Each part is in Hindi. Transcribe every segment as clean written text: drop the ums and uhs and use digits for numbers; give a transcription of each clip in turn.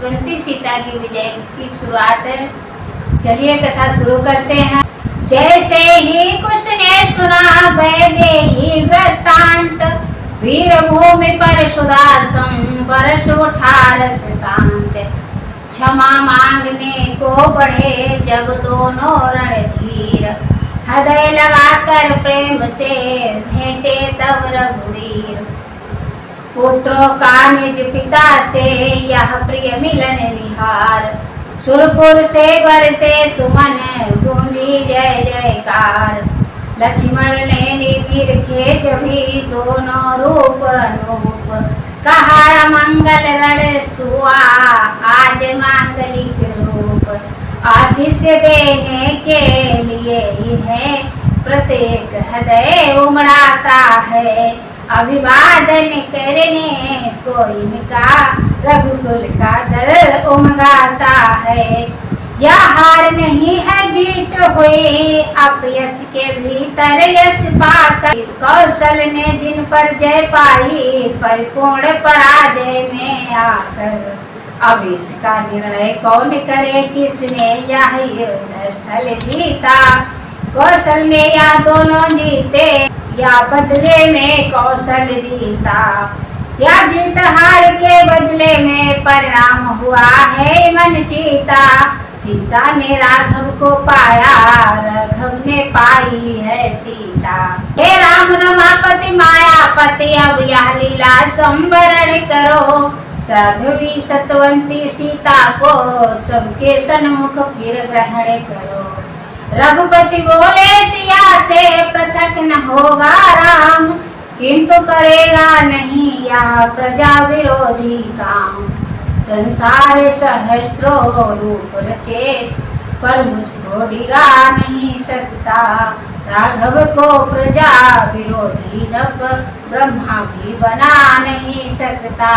कुंती सीता की विजय की शुरुआत है। चलिए कथा शुरू करते हैं। जैसे ही कुछ ने सुना वैदेही वृत्तांत, वीर भूमि पर सुदासम बरस उठा रस शांत। क्षमा मांगने को बढ़े जब दोनों रणधीर, हृदय लगाकर प्रेम से भेंटे तब रघुवीर। पुत्रों का निज पिता से यह प्रिय मिलन निहार, सुरपुर से बरसे सुमन गूंजी जय जयकार। लक्ष्मण ने निरखे जभी दोनों रूप अनूप, कहा मंगल रण सुआ आज मांगलिक रूप। आशीष देने के लिए इन्हें प्रत्येक हृदय उमड़ाता है, अभिवादन करने को इनका रघुकुल का दल उमगाता है। यह हार नहीं है जीत हुई, अपयश के भीतर यश पाकर। कौशल ने जिन पर जय पाई, परिपूर्ण पराजय में आकर। अब इसका निर्णय कौन करे, किसने यह युद्ध स्थल जीता। कौशल ने या दोनों जीते, या बदले में कौशल जीता। या जीत हार के बदले में परिणाम हुआ है मन जीता। सीता ने राघव को पाया, राघव ने पाई है सीता। हे राम रमापति मायापति, अब यह लीला संवरण करो। साध्वी सतवंती सीता को सबके सन्मुख फिर ग्रहण करो। रघुपति बोले सिया से पृथक न होगा राम, किंतु करेगा नहीं यह प्रजा विरोधी काम। संसार सहस्त्रों रूप रचे, पर मुझको डिगा नहीं सकता। राघव को प्रजा विरोधी नभ ब्रह्मा भी बना नहीं सकता।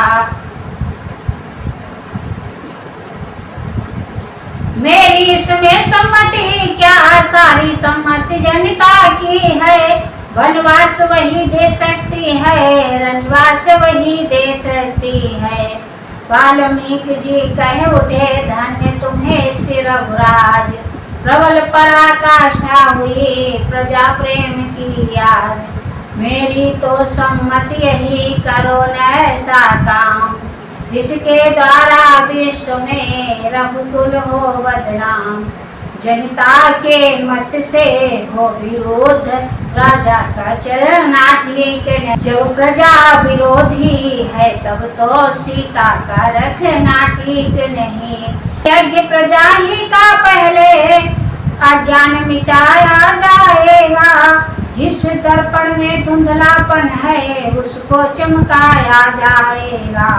मेरी इसमें सम्मति ही क्या, सारी सम्मति जनता की है। वनवास वही दे सकती है, रनवास वही दे सकती है। वाल्मीकि जी कहे उठे धन्य तुम्हें श्री रघुराज, प्रबल पराकाष्ठा हुई प्रजा प्रेम की आज। मेरी तो सम्मति यही करो न ऐसा काम, जिसके द्वारा विश्व में रघुकुल हो बदनाम। जनता के मत से हो विरोध, राजा का चलना ठीक नहीं। जब प्रजा विरोधी है तब तो सीता का रखना ठीक नहीं। यज्ञ प्रजा ही का पहले अज्ञान मिटाया जाएगा। जिस दर्पण में धुंधलापन है उसको चमकाया जाएगा।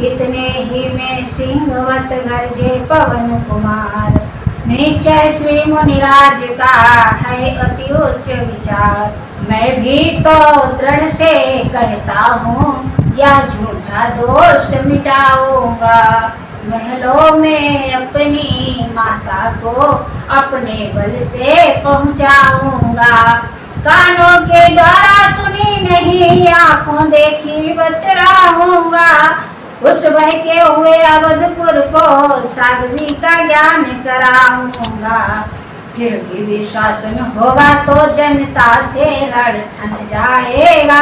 इतने ही में सिंहवत गरजे पवन कुमार, निश्चय श्री मुनिराज का है अति उच्च विचार। मैं भी तो दृढ़ से कहता हूँ, या झूठा दोष मिटाऊंगा। महलों में अपनी माता को अपने बल से पहुँचाऊंगा। कानों के द्वारा सुनी नहीं, आँखों देखी बतलाऊंगा। उस बहके हुए अवधपुर को साध्वी का ज्ञान कराऊंगा। फिर भी विश्वासन होगा तो जनता से लड़ ठन जाएगा।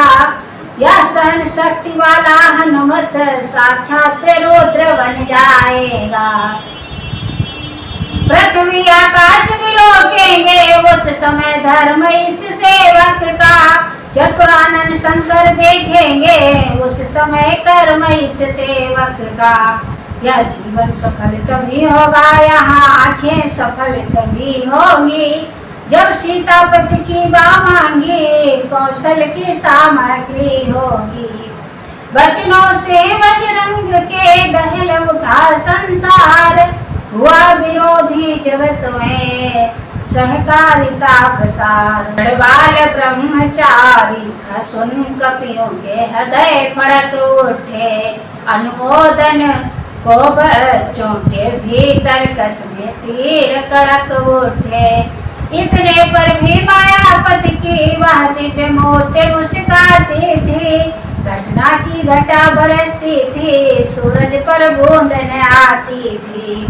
या सहन शक्ति वाला हनुमत साक्षात रुद्र बन जाएगा। पृथ्वी आकाश विलोकेंगे उस समय धर्म इस सेवक का। चतुरानन शंकर देखेंगे उस समय कर्म इस सेवक का। यह जीवन सफल तभी होगा, यहाँ आंखें सफल तभी होंगी, जब सीतापति की बाह मांगी कौशल की सामग्री होगी। बचनों से बजरंग के दहल उठा संसार, हुआ विरोधी जगत में सहकारिता प्रसार। बड़वाल ब्रह्मचारी था सुन कपियों के हृदय फड़क उठे। अनुमोदन को बच्चों के भीतर कस में तीर कड़क उठे। इतने पर भी मायापति की वह दिव्य मूर्ति मुस्काती थी। घटना की घटा बरसती थी, सूरज पर बूंद न आती थी।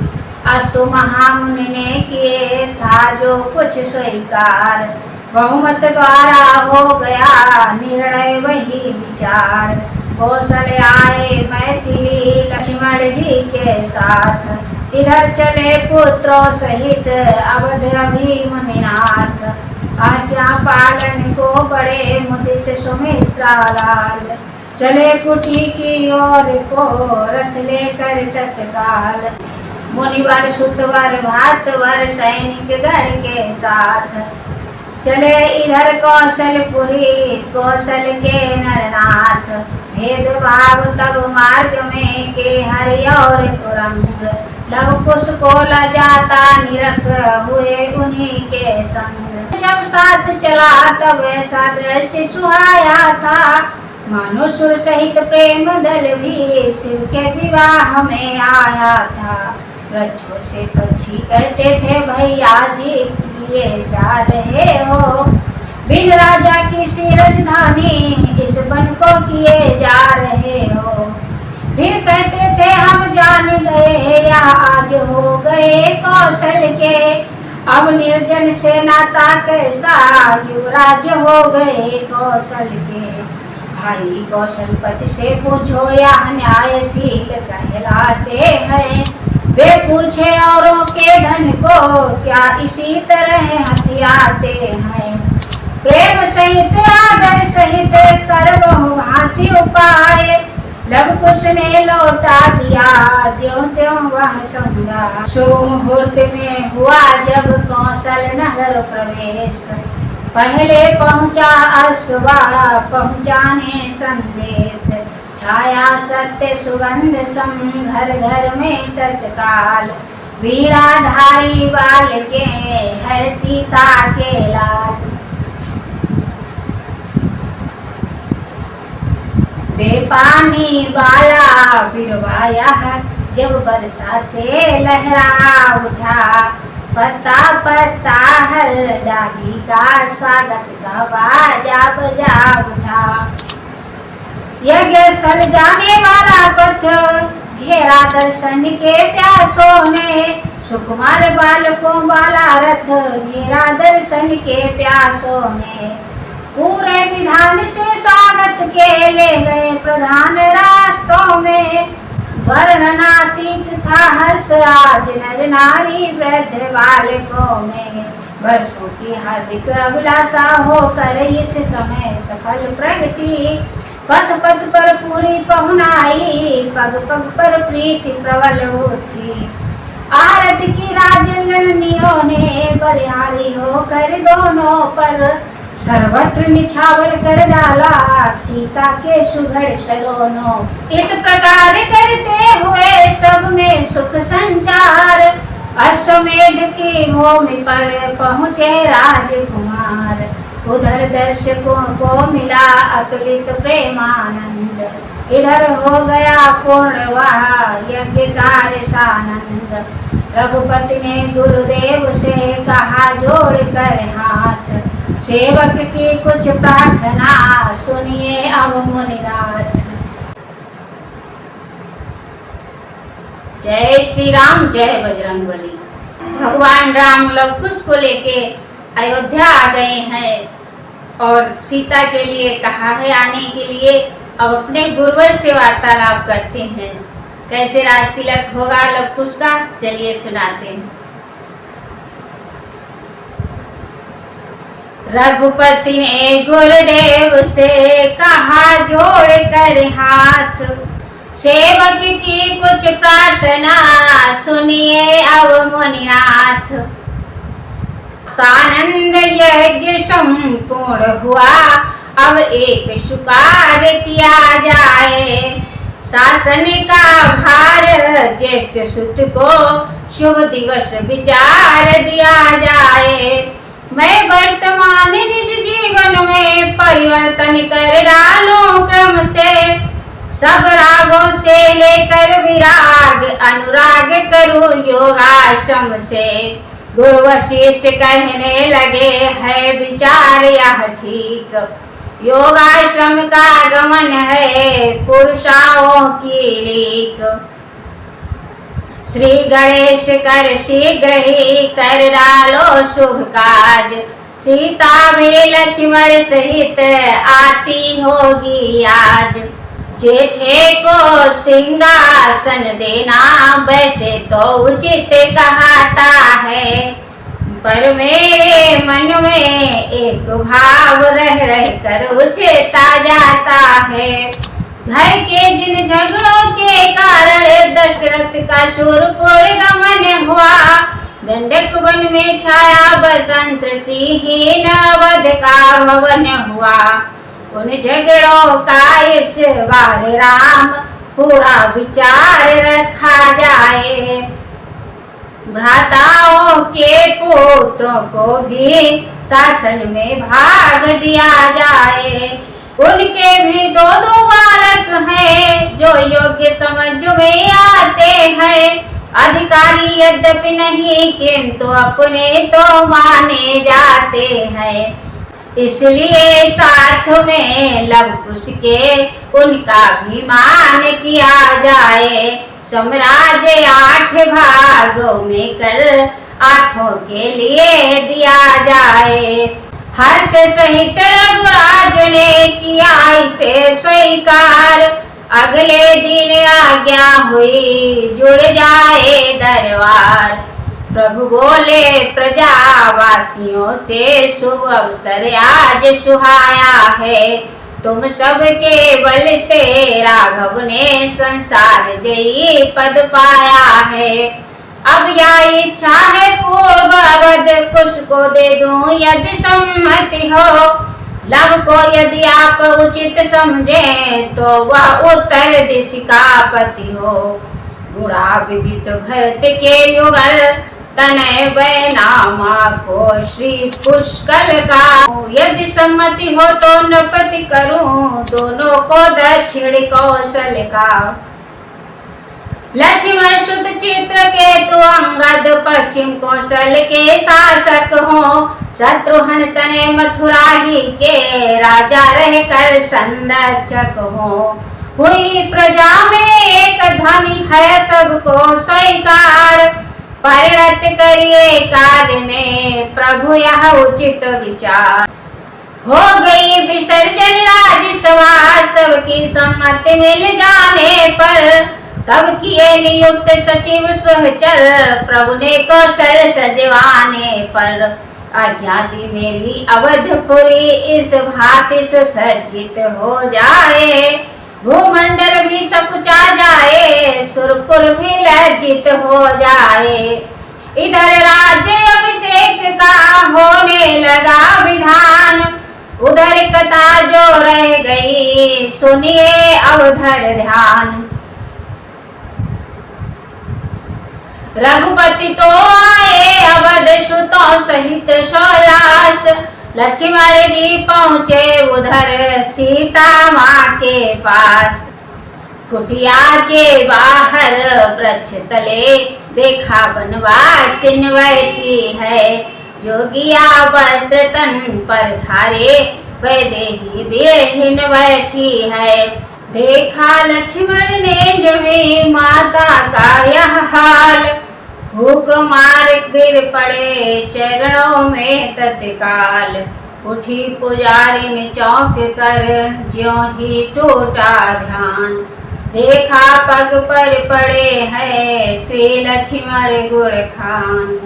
अस्तु महामुनि ने किए था जो कुछ स्वीकार, बहुमत द्वारा हो गया निर्णय वही विचार। कौशल आए मैथिली लक्ष्मण जी के साथ, इधर चले पुत्रों सहित अवध अभिमन्युनाथ। आज्ञा पालन को बड़े मुदित सुमित्रा लाल, चले कुटी की ओर को रथ लेकर तत्काल। मुनिवर सुतवर भातवर सैनिक गण के साथ, चले इधर कौशलपुरी कौशल के नरनाथ। भेदभाव तब मार्ग में के हरि और कुरंग, लव कुश को लजाता निरख हुए उन्हीं के संग। जब साथ चला तब ऐसा दृश्य सुहाया था, मनुष्य सहित प्रेम दल भी शिव के विवाह में आया था। वृक्षों से पक्षी कहते थे भैया जी किए जा रहे हो, बिन राजा की सी राजधानी इस वन को किए जा रहे हो। फिर कहते थे हम जान गए या आज हो गए कौशल के, अब निर्जन से नाता कैसा युवराज हो गए कौशल के। भाई कौशलपति से पूछो या न्यायशील कहलाते हैं, वे पूछे औरों के धन को क्या इसी तरह हथियाते हैं। प्रेम सहित आदर सहित कर बहुभांति उपाय, लव कुश ने लौटा दिया ज्यों त्यों वह संगा। शुभ मुहूर्त में हुआ जब कौशल नगर प्रवेश, पहले पहुंचा अश्वा पहुंचाने संदेश। छाया सत्य सुगंध सम घर घर में तत्काल, वीराधारी बाल के है सीता के लाल। बेपानी वाला बिरवाया जब वर्षा से लहरा उठा, पत्ता पत्ता हर डाली का स्वागत का बाजा बजा उठा। यज्ञ स्थल जाने वाला पथ घेरा दर्शन के प्यासों ने, सुकुमार बालकों वाला रथ घेरा दर्शन के प्यासों ने। पूरे विधान से स्वागत के ले गए प्रधान रास्तों में, वर्णनातीत था हर्ष आज नर नारी वृद्ध बालकों में। वर्षों की हार्दिक अभिलाषा होकर इस समय सफल प्रगति, पथ पथ पर पूरी पहुनाई पग पग पर प्रीति प्रबल उठी। आरत की राजननियों ने बलिहारी होकर दोनों पर, सर्वत्र निछावर कर डाला सीता के सुघड़ सलोनों। इस प्रकार करते हुए सब में सुख संचार, अश्वमेध की भूमि पर पहुँचे राजकुमार। उधर दर्शकों को मिला अतुलित प्रेमानंद, इधर हो गया पूर्ण वह यज्ञ कार्य सानंद। रघुपति ने गुरुदेव से कहा जोड़ कर हाथ, सेवक की कुछ प्रार्थना सुनिए अब मुनिनाथ। जय श्री राम जय बजरंगबली। भगवान राम लव कुश को लेके अयोध्या आ गए हैं और सीता के लिए कहा है आने के लिए। अब अपने गुरुवर से वार्तालाप करते हैं, कैसे राज तिलक होगा लव कुश का, चलिए सुनाते हैं। रघुपति ने गुरुदेव से कहा जोड़ कर हाथ, सेवक की कुछ प्रार्थना सुनिए अब मुनिनाथ। सानंद यज्ञ संपूर्ण हुआ अब एक शुकार किया जाए, शासन का भार ज्येष्ठ सुत को शुभ दिवस विचार दिया जाए। मैं वर्तमान निज जीवन में परिवर्तन कर डालूं क्रम से, सब रागों से लेकर विराग अनुराग करूं योगाश्रम से। गुरु वशिष्ठ कहने लगे है विचार यह ठीक, योगाश्रम का गमन है पुरुषाओं की लीक। श्री गणेश कर शीघ्र ही कर डालो शुभ काज, सीता भी लक्ष्मण सहित आती होगी आज। जेठे को सिंहासन देना वैसे तो उचित कहता है, पर मेरे मन में एक भाव रह रह कर उठता जाता है। घर के जिन झगड़ों के कारण दशरथ का शूरपुर गमन हुआ, दंडक वन में छाया बसंत सिंह अवध का भवन हुआ। उन झगड़ों का इस बार राम पूरा विचार रखा जाए, भ्राताओं के पुत्रों को भी शासन में भाग दिया जाए। उनके भी दो दो बालक हैं जो योग्य समझ में आते हैं, अधिकारी यद्यपि नहीं किंतु अपने तो माने जाते हैं। इसलिए साथ में लव कुश के उनका भी मान किया जाए। साम्राज्य 8 भागों में कर 8 के लिए दिया जाए। हर्ष सहित रघुराज ने किया इसे स्वीकार, अगले दिन आज्ञा हुई जुड़ जाए दरबार। प्रभु बोले प्रजावासियों से शुभ अवसर आज सुहाया है, तुम सबके बल से राघव ने संसार जयी पद पाया है। अब यह इच्छा है पूर्व अवध कुश को दे दूं यदि सम्मति हो, लव को यदि आप उचित समझे तो वह उत्तर दिश का पति हो। गुणा विदित भरत के युगल तनय बैनामा को श्री पुष्कल का, यदि सम्मति हो तो नपति करूं दोनों को दक्षिण कौशल का। लक्ष्मण सुत चित्रकेतु अंगद पश्चिम कौशल के शासक हो, शत्रुघ्न तनय मथुरा ही के राजा रहकर संरक्षक हो। हुई प्रजा में एक ध्वनि है सबको स्वीकार, परिणत करिए कार्य में प्रभु यह उचित विचार। हो गई विसर्जन राजसभा सबकी सम्मति मिल जाने पर, तब किए नियुक्त सचिव सहचर प्रभु ने कौशल सजवाने पर। आज्ञा दी मेरी अवधपुरी इस भांति सुसज्जित हो जाए, भूमंडल भी सकुचा जाए सुरपुर भी लज्जित हो जाए। इधर राज्य अभिषेक का होने लगा विधान, उधर कथा जो रह गई सुनिए अवधर ध्यान। रघुपति तो आए अवध सुतों सहित 16, लक्ष्मण जी पहुँचे उधर सीता माँ के पास। कुटिया के बाहर वृक्ष तले देखा बनवासिन बैठी है, जोगिया वस्त्र तन पर धारे वैदेही बिरहिन बैठी है। देखा लक्ष्मण ने जब माता का यह हाल, भूख मार गिर पड़े चरणों में तत्काल। उठी पुजारिन चौंक कर ज्यों ही टूटा ध्यान, देखा पग पर पड़े हैं श्री लक्ष्मण गुण खान।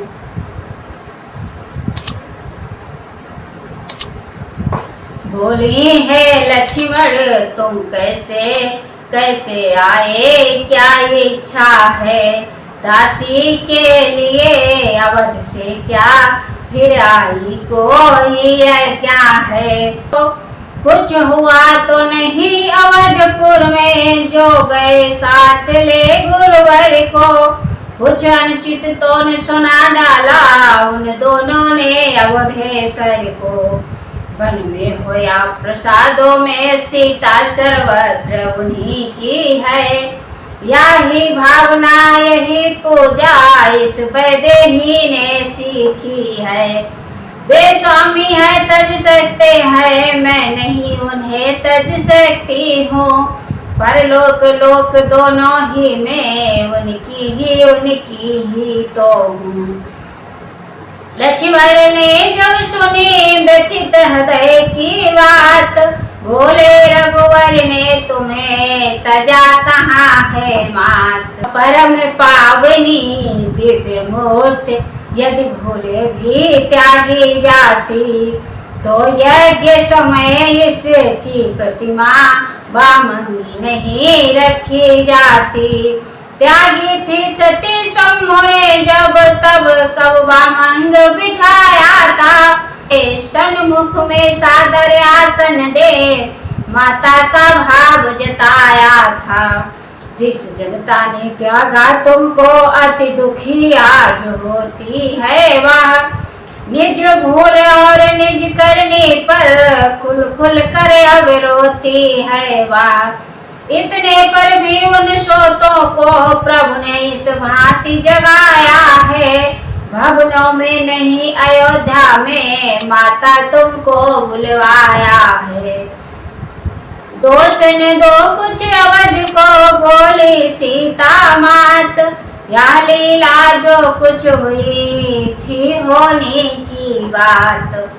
बोली है लक्ष्मण तुम कैसे कैसे आए, क्या इच्छा है दासी के लिए अवध से क्या फिर आई कोई क्या है। तो कुछ हुआ तो नहीं अवधपुर में जो गए साथ ले गुरुवर को, कुछ अनुचित तो न सुना डाला उन दोनों ने अवधेश्वर को। वन में होया प्रसादों में सीता सर्वत्र उन्हीं की है, यही भावना यही पूजा इस वैदेही ने सीखी है। वे स्वामी है तज सकते हैं, मैं नहीं उन्हें तज सकती हूँ। परलोक लोक दोनों ही में उनकी ही तो हूँ। लक्ष्मण ने जब सुनी व्यतीत हृदय की बात, बोले रघुवर ने तुम्हें तजा कहाँ है मात। परम पावनी दिव्य मूर्ति यदि भूले भी त्यागी जाती, तो यज्ञ समय इसकी प्रतिमा बामंगी नहीं रखी जाती। त्यागी थी सती शंभु ने जब तब कब बामंग बिठाया था। सन्मुख में सादर आसन दे माता का भाव जताया था। जिस जनता ने त्यागा तुमको अति दुखी आज होती है वह, निज भूल और निज करने पर खुल खुल कर अब रोती है वह। इतने पर भी उन सोतों को प्रभु ने इस भांति जगाया है। भवनों में नहीं अयोध्या में माता तुमको बुलवाया है। दोष न दो कुछ अवध को बोली सीता मात, यह लीला जो कुछ हुई थी होने की बात।